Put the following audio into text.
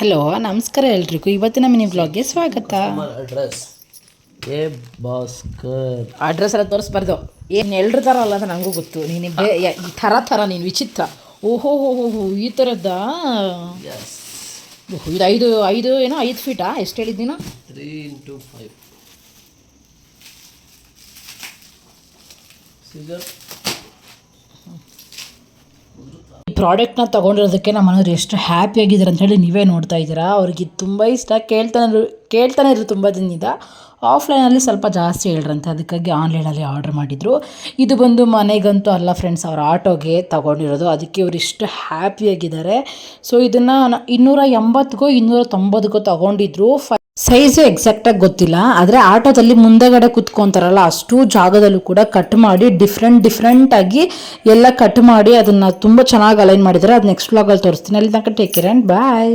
Hello ನಮಸ್ಕಾರ ಎಲ್ರಿಗೂ ಇವತ್ತಿನ ಮಿನಿ ಬ್ಲಾಗ್ಗೆ ಸ್ವಾಗತ. ಅಡ್ರೆಸ್ ಎ ಭಾಸ್ಕರ್ ಅಡ್ರೆಸ್ ಎಲ್ಲ ತೋರಿಸ್ಬಾರ್ದು, ಏನು ಎಲ್ರ ಥರ ಅಲ್ಲ ಅಂತ ನನಗೂ ಗೊತ್ತು. ನೀನು ಈ ಥರ ನೀನು ವಿಚಿತ್ರ. ಓಹೋ ಹೋ ಈ ಥರದ್ದ. ಇದು ಐದು ಏನೋ 5 ಫೀಟಾ? ಎಷ್ಟು ಹೇಳಿದ್ದೀನ? 3x5 cigar. ಈ ಪ್ರಾಡಕ್ಟ್ನ ತೊಗೊಂಡಿರೋದಕ್ಕೆ ನಮ್ಮ ಮನೆಯವ್ರು ಎಷ್ಟು ಹ್ಯಾಪಿಯಾಗಿದ್ದಾರೆ ಅಂತ ಹೇಳಿ ನೀವೇ ನೋಡ್ತಾ ಇದ್ದೀರಾ. ಅವ್ರಿಗೆ ತುಂಬ ಇಷ್ಟ, ಕೇಳ್ತಾನೆ ಇದ್ರು ತುಂಬ ದಿನದಿಂದ. ಆಫ್ಲೈನಲ್ಲಿ ಸ್ವಲ್ಪ ಜಾಸ್ತಿ ಹೇಳ್ರಂತೆ, ಅದಕ್ಕಾಗಿ ಆನ್ಲೈನಲ್ಲಿ ಆರ್ಡ್ರ್ ಮಾಡಿದರು. ಇದು ಬಂದು ಮನೆಗಂತೂ ಅಲ್ಲ ಫ್ರೆಂಡ್ಸ್, ಅವ್ರ ಆಟೋಗೆ ತೊಗೊಂಡಿರೋದು. ಅದಕ್ಕೆ ಇವರು ಇಷ್ಟು ಹ್ಯಾಪಿಯಾಗಿದ್ದಾರೆ. ಸೊ ಇದನ್ನು 280ಗೋ 290ಗೋ ತೊಗೊಂಡಿದ್ರು. ಸೈಜು ಎಕ್ಸಾಕ್ಟಾಗಿ ಗೊತ್ತಿಲ್ಲ, ಆದರೆ ಆಟೋದಲ್ಲಿ ಮುಂದೆಗಡೆ ಕುತ್ಕೊತಾರಲ್ಲ ಅಷ್ಟು ಜಾಗದಲ್ಲೂ ಕೂಡ ಕಟ್ ಮಾಡಿ ಡಿಫ್ರೆಂಟಾಗಿ ಎಲ್ಲ ಕಟ್ ಮಾಡಿ ಅದನ್ನು ತುಂಬ ಚೆನ್ನಾಗಿ ಅಲೈನ್ ಮಾಡಿದ್ದಾರೆ. ಅದು ನೆಕ್ಸ್ಟ್ ವ್ಲಾಗಲ್ಲಿ ತೋರಿಸ್ತೀನಿ. ಅಲ್ಲಿ ತನಕ ಟೇಕ್ ಕೇರ್ ಆ್ಯಂಡ್ ಬಾಯ್.